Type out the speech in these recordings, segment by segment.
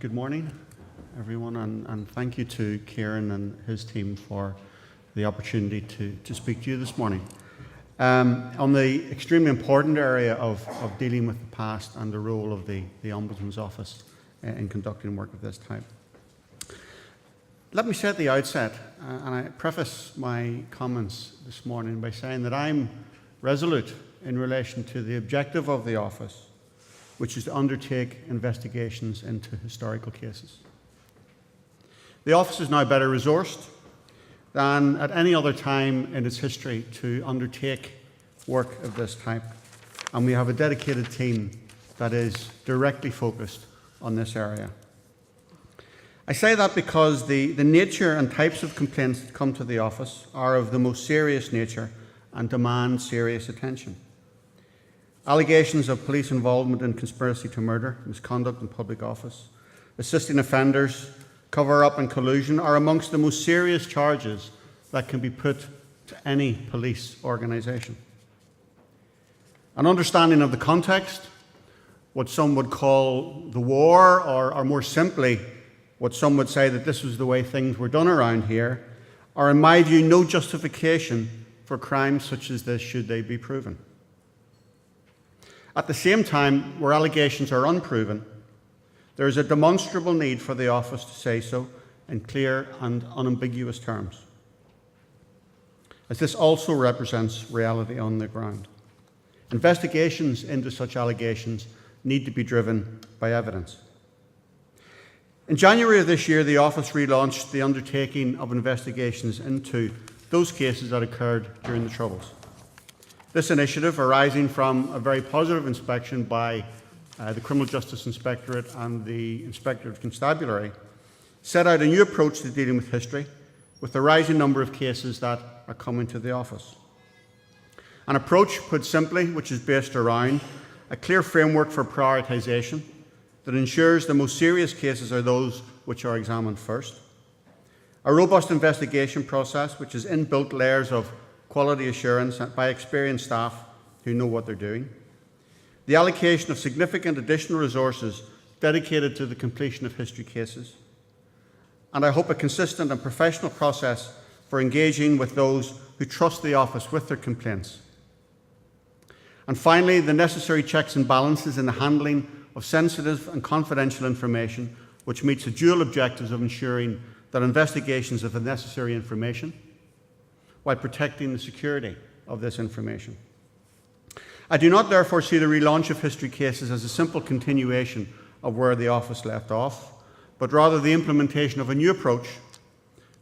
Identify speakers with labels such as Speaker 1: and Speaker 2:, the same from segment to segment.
Speaker 1: Good morning, everyone, and thank you to Kieran and his team for the opportunity to speak to you this morning. On the extremely important area of dealing with the past and the role of the Ombudsman's Office in conducting work of this type. Let me say at the outset, and I preface my comments this morning by saying that I'm resolute in relation to the objective of the Office, which is to undertake investigations into historical cases. The Office is now better resourced than at any other time in its history to undertake work of this type, and we have a dedicated team that is directly focused on this area. I say that because the nature and types of complaints that come to the Office are of the most serious nature and demand serious attention. Allegations of police involvement in conspiracy to murder, misconduct in public office, assisting offenders, cover-up and collusion are amongst the most serious charges that can be put to any police organisation. An understanding of the context, what some would call the war, or more simply, what some would say that this was the way things were done around here, are in my view no justification for crimes such as this should they be proven. At the same time, where allegations are unproven, there is a demonstrable need for the Office to say so in clear and unambiguous terms, as this also represents reality on the ground. Investigations into such allegations need to be driven by evidence. In January of this year, the Office relaunched the undertaking of investigations into those cases that occurred during the Troubles. This initiative, arising from a very positive inspection by the Criminal Justice Inspectorate and the Inspectorate of Constabulary, set out a new approach to dealing with history, with the rising number of cases that are coming to the Office. An approach, put simply, which is based around a clear framework for prioritisation that ensures the most serious cases are those which are examined first, a robust investigation process which has inbuilt layers of quality assurance by experienced staff who know what they're doing, the allocation of significant additional resources dedicated to the completion of history cases, and I hope a consistent and professional process for engaging with those who trust the Office with their complaints. And finally, the necessary checks and balances in the handling of sensitive and confidential information, which meets the dual objectives of ensuring that investigations have the necessary information while protecting the security of this information. I do not therefore see the relaunch of history cases as a simple continuation of where the Office left off, but rather the implementation of a new approach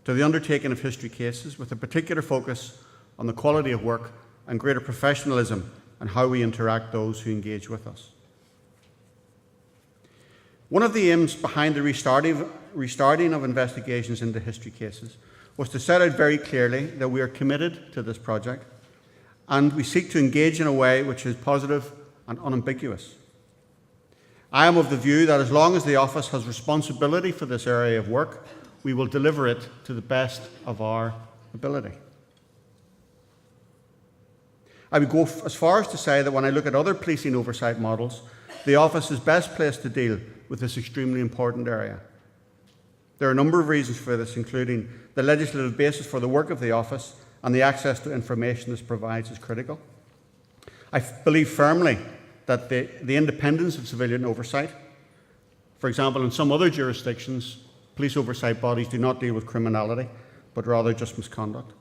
Speaker 1: to the undertaking of history cases with a particular focus on the quality of work and greater professionalism and how we interact those who engage with us. One of the aims behind the restarting of investigations into history cases was to set out very clearly that we are committed to this project and we seek to engage in a way which is positive and unambiguous. I am of the view that as long as the Office has responsibility for this area of work, we will deliver it to the best of our ability. I would go as far as to say that when I look at other policing oversight models, the Office is best placed to deal with this extremely important area. There are a number of reasons for this, including the legislative basis for the work of the Office and the access to information this provides is critical. I believe firmly that the independence of civilian oversight, for example, in some other jurisdictions, police oversight bodies do not deal with criminality, but rather just misconduct.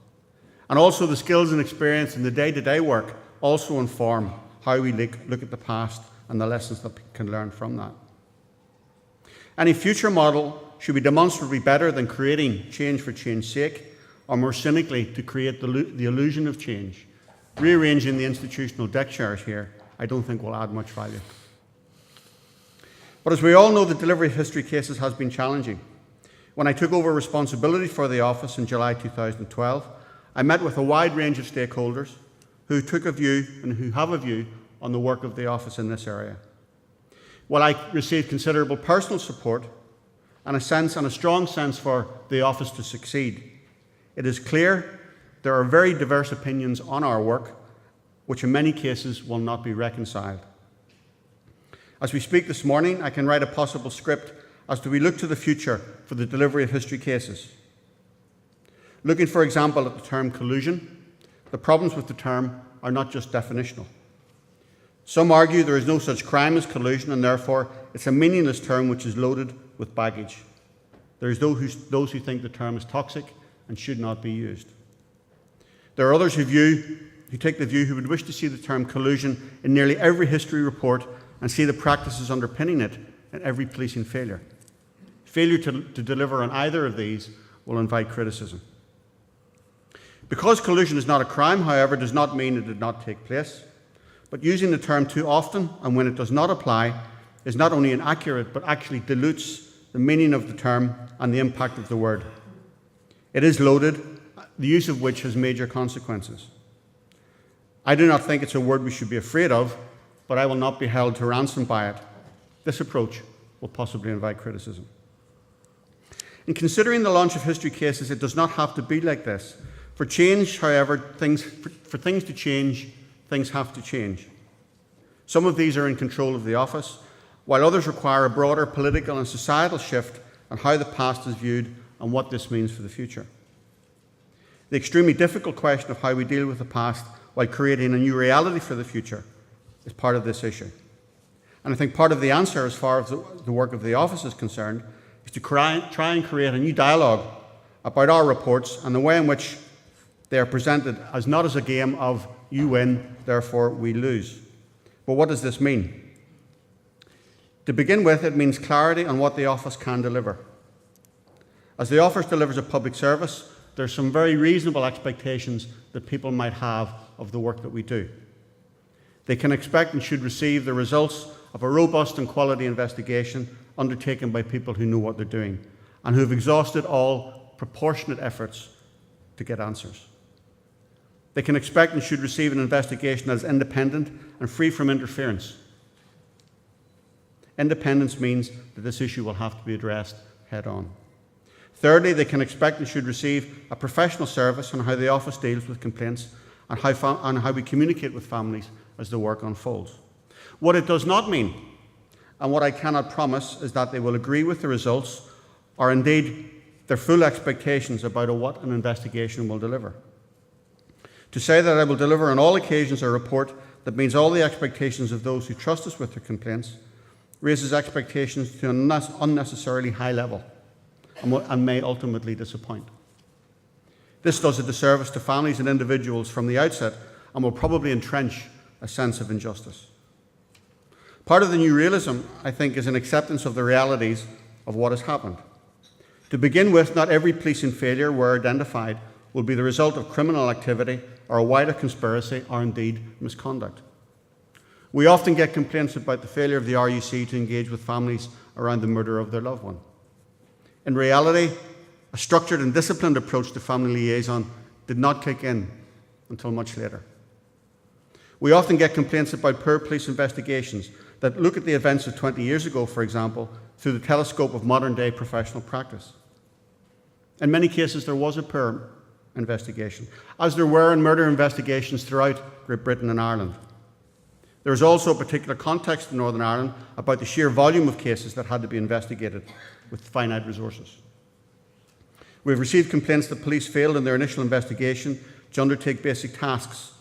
Speaker 1: And also the skills and experience in the day-to-day work also inform how we look at the past and the lessons that we can learn from that. Any future model should be demonstrably better than creating change for change's sake, or more cynically, to create the illusion of change. Rearranging the institutional deck chairs here, I don't think will add much value. But as we all know, the delivery of history cases has been challenging. When I took over responsibility for the Office in July 2012, I met with a wide range of stakeholders who took a view and who have a view on the work of the Office in this area. While I received considerable personal support and a strong sense for the Office to succeed, it is clear there are very diverse opinions on our work, which in many cases will not be reconciled. As we speak this morning, I can write a possible script as we look to the future for the delivery of history cases. Looking, for example, at the term collusion, the problems with the term are not just definitional. Some argue there is no such crime as collusion, and therefore it's a meaningless term which is loaded with baggage. There is those who think the term is toxic and should not be used. There are others who would wish to see the term collusion in nearly every history report and see the practices underpinning it in every policing failure. Failure to deliver on either of these will invite criticism. Because collusion is not a crime, however, does not mean it did not take place. But using the term too often and when it does not apply is not only inaccurate, but actually dilutes the meaning of the term and the impact of the word. It is loaded, the use of which has major consequences. I do not think it's a word we should be afraid of, but I will not be held to ransom by it. This approach will possibly invite criticism. In considering the launch of history cases, it does not have to be like this. For change, however, for things to change, things have to change. Some of these are in control of the office, while others require a broader political and societal shift on how the past is viewed and what this means for the future. The extremely difficult question of how we deal with the past while creating a new reality for the future is part of this issue. And I think part of the answer, as far as the work of the office is concerned, is to try and create a new dialogue about our reports and the way in which they are presented as not as a game of you win, therefore we lose. But what does this mean? To begin with, it means clarity on what the office can deliver. As the office delivers a public service, there are some very reasonable expectations that people might have of the work that we do. They can expect and should receive the results of a robust and quality investigation undertaken by people who know what they're doing and who have exhausted all proportionate efforts to get answers. They can expect and should receive an investigation that is independent and free from interference. Independence means that this issue will have to be addressed head on. Thirdly, they can expect and should receive a professional service on how the office deals with complaints and how we communicate with families as the work unfolds. What it does not mean, and what I cannot promise, is that they will agree with the results or indeed their full expectations about what an investigation will deliver. To say that I will deliver on all occasions a report that meets all the expectations of those who trust us with their complaints raises expectations to an unnecessarily high level and may ultimately disappoint. This does a disservice to families and individuals from the outset and will probably entrench a sense of injustice. Part of the new realism, I think, is an acceptance of the realities of what has happened. To begin with, not every policing failure, where identified, will be the result of criminal activity or a wider conspiracy or indeed misconduct. We often get complaints about the failure of the RUC to engage with families around the murder of their loved one. In reality, a structured and disciplined approach to family liaison did not kick in until much later. We often get complaints about poor police investigations that look at the events of 20 years ago, for example, through the telescope of modern-day professional practice. In many cases, there was a poor investigation, as there were in murder investigations throughout Great Britain and Ireland. There is also a particular context in Northern Ireland about the sheer volume of cases that had to be investigated with finite resources. We have received complaints that police failed in their initial investigation to undertake basic tasks.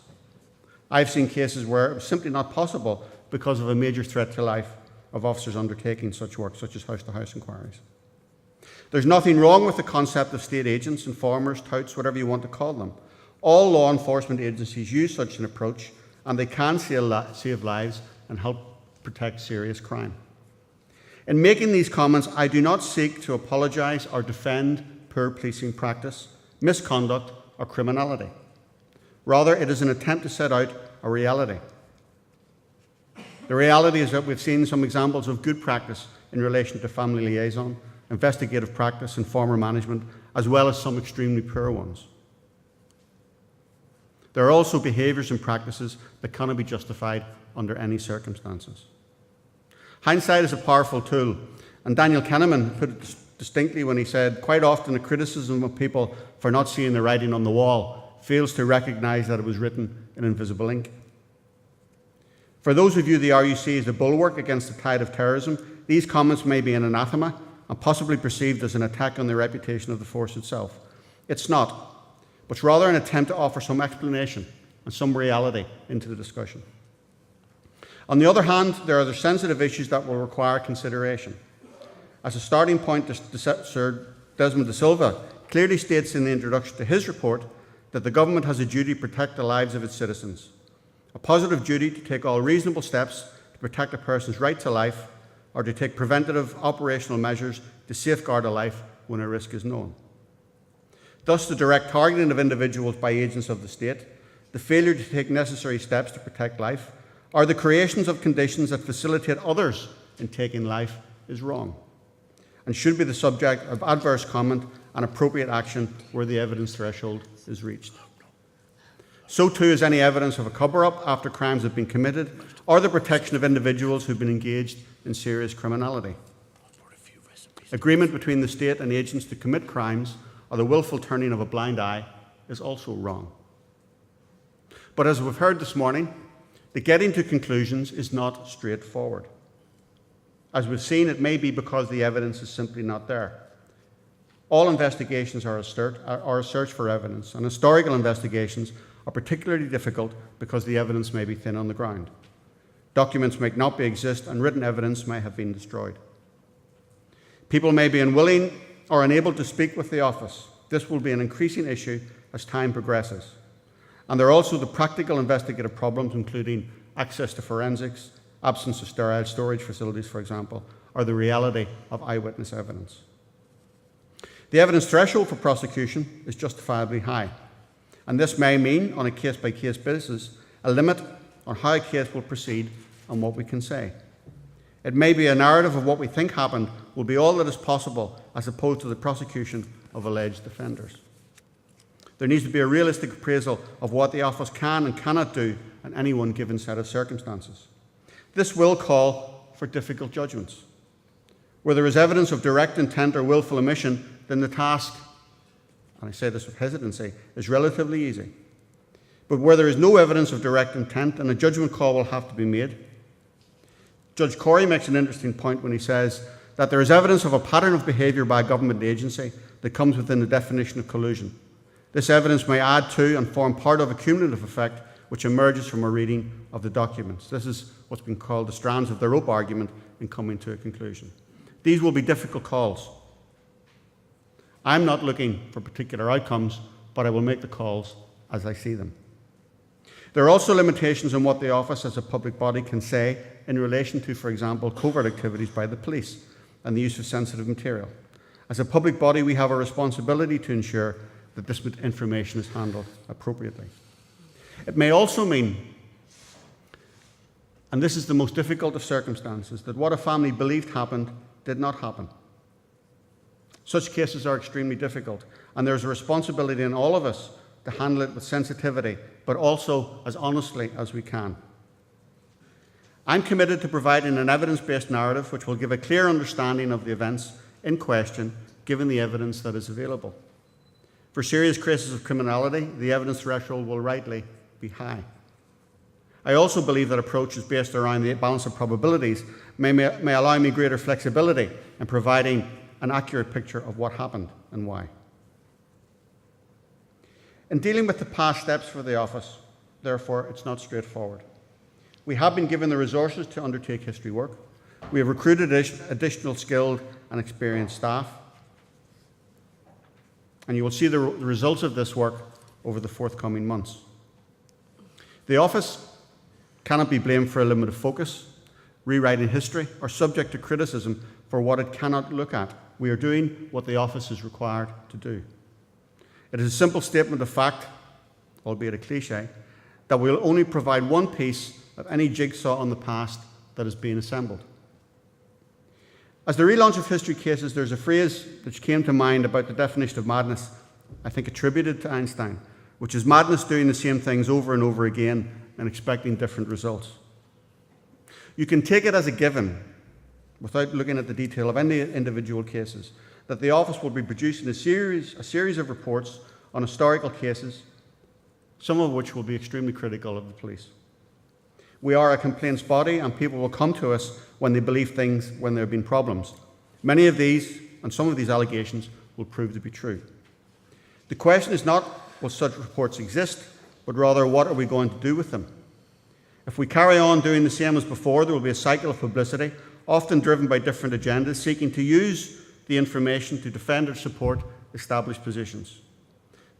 Speaker 1: I've seen cases where it was simply not possible because of a major threat to life of officers undertaking such work, such as house-to-house inquiries. There's nothing wrong with the concept of state agents, informers, touts, whatever you want to call them. All law enforcement agencies use such an approach, and they can save lives and help protect serious crime. In making these comments, I do not seek to apologise or defend poor policing practice, misconduct, or criminality. Rather, it is an attempt to set out a reality. The reality is that we've seen some examples of good practice in relation to family liaison, investigative practice, and former management, as well as some extremely poor ones. There are also behaviours and practices that cannot be justified under any circumstances. Hindsight is a powerful tool, and Daniel Kahneman put it distinctly when he said, quite often the criticism of people for not seeing the writing on the wall fails to recognise that it was written in invisible ink. For those who view the RUC as a bulwark against the tide of terrorism, these comments may be an anathema and possibly perceived as an attack on the reputation of the force itself. It's not, but rather an attempt to offer some explanation and some reality into the discussion. On the other hand, there are the sensitive issues that will require consideration. As a starting point, Sir Desmond de Silva clearly states in the introduction to his report that the government has a duty to protect the lives of its citizens, a positive duty to take all reasonable steps to protect a person's right to life, or to take preventative operational measures to safeguard a life when a risk is known. Thus, the direct targeting of individuals by agents of the state, the failure to take necessary steps to protect life, or the creations of conditions that facilitate others in taking life is wrong, and should be the subject of adverse comment and appropriate action where the evidence threshold is reached. So too is any evidence of a cover-up after crimes have been committed, or the protection of individuals who have been engaged in serious criminality. Agreement between the state and agents to commit crimes, or the willful turning of a blind eye, is also wrong. But as we've heard this morning, the getting to conclusions is not straightforward. As we've seen, it may be because the evidence is simply not there. All investigations are a search for evidence, and historical investigations are particularly difficult because the evidence may be thin on the ground. Documents may not exist, and written evidence may have been destroyed. People may be unwilling or unable to speak with the office. This will be an increasing issue as time progresses. And there are also the practical investigative problems, including access to forensics, absence of sterile storage facilities, for example, or the reality of eyewitness evidence. The evidence threshold for prosecution is justifiably high, and this may mean, on a case-by-case basis, a limit on how a case will proceed and what we can say. It may be a narrative of what we think happened will be all that is possible, as opposed to the prosecution of alleged offenders. There needs to be a realistic appraisal of what the office can and cannot do in any one given set of circumstances. This will call for difficult judgments. Where there is evidence of direct intent or willful omission, then the task, and I say this with hesitancy, is relatively easy. But where there is no evidence of direct intent, then a judgment call will have to be made. Judge Corey makes an interesting point when he says that there is evidence of a pattern of behaviour by a government agency that comes within the definition of collusion. This evidence may add to and form part of a cumulative effect which emerges from a reading of the documents. This is what's been called the strands of the rope argument in coming to a conclusion. These will be difficult calls. I'm not looking for particular outcomes, but I will make the calls as I see them. There are also limitations on what the office as a public body can say in relation to, for example, covert activities by the police and the use of sensitive material. As a public body, we have a responsibility to ensure that this information is handled appropriately. It may also mean, and this is the most difficult of circumstances, that what a family believed happened did not happen. Such cases are extremely difficult, and there's a responsibility in all of us to handle it with sensitivity, but also as honestly as we can. I'm committed to providing an evidence-based narrative which will give a clear understanding of the events in question, given the evidence that is available. For serious cases of criminality, the evidence threshold will rightly be high. I also believe that approaches based around the balance of probabilities may allow me greater flexibility in providing an accurate picture of what happened and why. In dealing with the past steps for the office, therefore, it's not straightforward. We have been given the resources to undertake history work. We have recruited additional skilled and experienced staff. And you will see the results of this work over the forthcoming months. The office cannot be blamed for a limited focus, rewriting history, or subject to criticism for what it cannot look at. We are doing what the office is required to do. It is a simple statement of fact, albeit a cliche, that we will only provide one piece of any jigsaw on the past that is being assembled. As the relaunch of history cases, there's a phrase which came to mind about the definition of madness, I think attributed to Einstein, which is madness doing the same things over and over again and expecting different results. You can take it as a given, without looking at the detail of any individual cases, that the office will be producing a series of reports on historical cases, some of which will be extremely critical of the police. We are a complaints body, and people will come to us when they believe things, when there have been problems. Many of these and some of these allegations will prove to be true. The question is not will such reports exist, but rather what are we going to do with them? If we carry on doing the same as before, there will be a cycle of publicity, often driven by different agendas, seeking to use the information to defend or support established positions.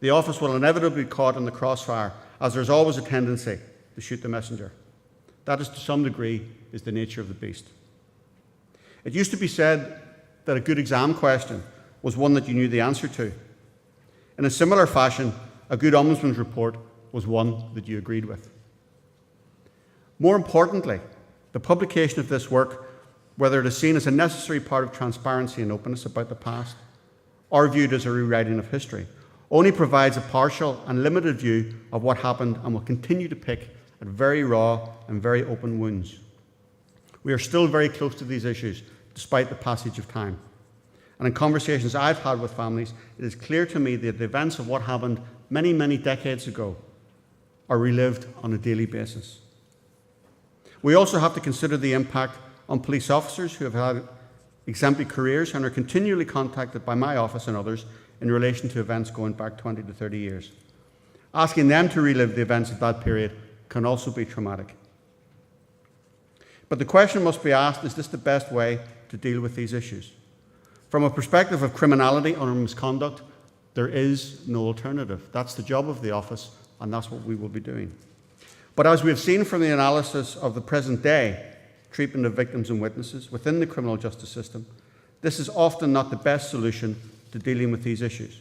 Speaker 1: The office will inevitably be caught in the crossfire, as there's always a tendency to shoot the messenger. That is, to some degree, is the nature of the beast. It used to be said that a good exam question was one that you knew the answer to. In a similar fashion, a good ombudsman's report was one that you agreed with. More importantly, the publication of this work, whether it is seen as a necessary part of transparency and openness about the past, or viewed as a rewriting of history, only provides a partial and limited view of what happened and will continue to pick at very raw and very open wounds. We are still very close to these issues, despite the passage of time. And in conversations I've had with families, it is clear to me that the events of what happened many, many decades ago are relived on a daily basis. We also have to consider the impact on police officers who have had exemplary careers and are continually contacted by my office and others in relation to events going back 20 to 30 years. Asking them to relive the events of that period can also be traumatic. But the question must be asked, is this the best way to deal with these issues? From a perspective of criminality or misconduct, there is no alternative. That's the job of the office, and that's what we will be doing. But as we have seen from the analysis of the present day treatment of victims and witnesses within the criminal justice system, this is often not the best solution to dealing with these issues.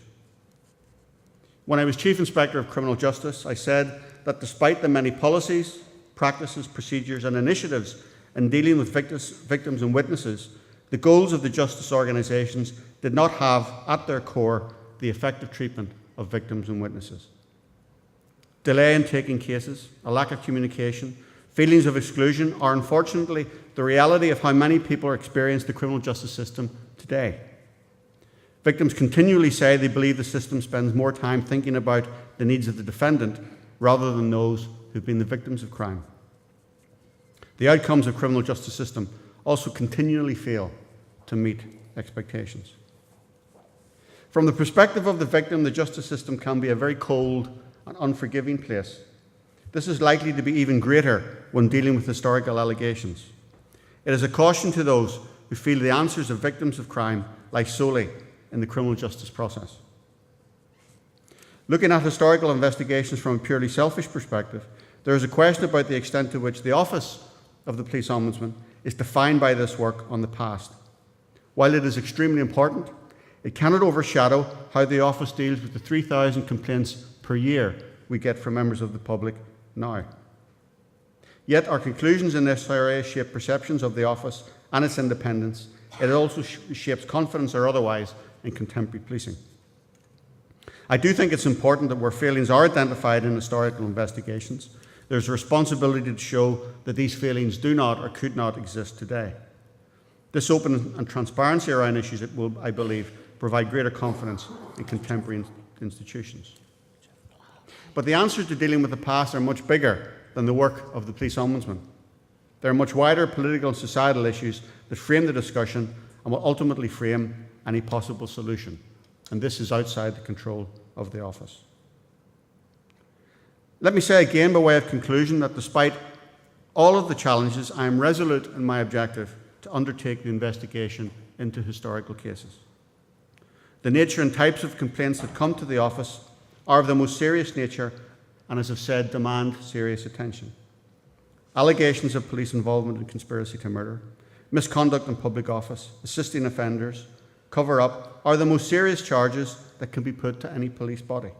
Speaker 1: When I was Chief Inspector of Criminal Justice, I said that despite the many policies, practices, procedures and initiatives in dealing with victims and witnesses, the goals of the justice organisations did not have at their core the effective treatment of victims and witnesses. Delay in taking cases, a lack of communication, feelings of exclusion are unfortunately the reality of how many people experience the criminal justice system today. Victims continually say they believe the system spends more time thinking about the needs of the defendant rather than those who've been the victims of crime. The outcomes of the criminal justice system also continually fail to meet expectations. From the perspective of the victim, the justice system can be a very cold and unforgiving place. This is likely to be even greater when dealing with historical allegations. It is a caution to those who feel the answers of victims of crime lie solely in the criminal justice process. Looking at historical investigations from a purely selfish perspective, there is a question about the extent to which the office of the Police Ombudsman is defined by this work on the past. While it is extremely important, it cannot overshadow how the office deals with the 3,000 complaints per year we get from members of the public now. Yet our conclusions in this area shape perceptions of the office and its independence. It also shapes confidence or otherwise in contemporary policing. I do think it's important that where failings are identified in historical investigations, there's a responsibility to show that these failings do not or could not exist today. This open and transparency around issues will, I believe, provide greater confidence in contemporary institutions. But the answers to dealing with the past are much bigger than the work of the Police Ombudsman. There are much wider political and societal issues that frame the discussion and will ultimately frame any possible solution. And this is outside the control of the office. Let me say again, by way of conclusion, that despite all of the challenges, I am resolute in my objective to undertake the investigation into historical cases. The nature and types of complaints that come to the office are of the most serious nature and, as I've said, demand serious attention. Allegations of police involvement in conspiracy to murder, misconduct in public office, assisting offenders, cover-up are the most serious charges that can be put to any police body.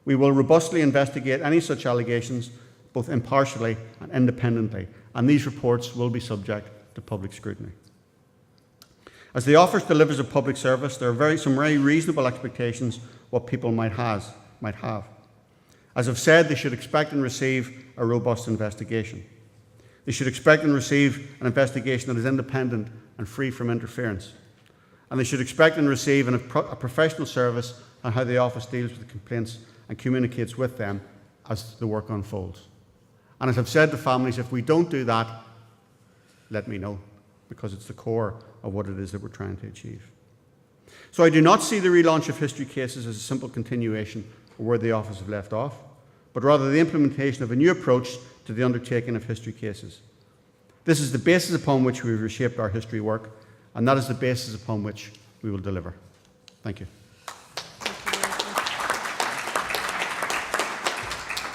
Speaker 1: We will robustly investigate any such allegations, both impartially and independently, and these reports will be subject to public scrutiny. As the office delivers a public service, there are some very reasonable expectations what people might have. As I've said, they should expect and receive a robust investigation. They should expect and receive an investigation that is independent and free from interference. And they should expect and receive a professional service on how the office deals with the complaints and communicates with them as the work unfolds. And as I've said to families, if we don't do that, let me know. because it's the core of what it is that we're trying to achieve. So I do not see the relaunch of history cases as a simple continuation of where the office have left off, but rather the implementation of a new approach to the undertaking of history cases. This is the basis upon which we've reshaped our history work, and that is the basis upon which we will deliver. Thank you.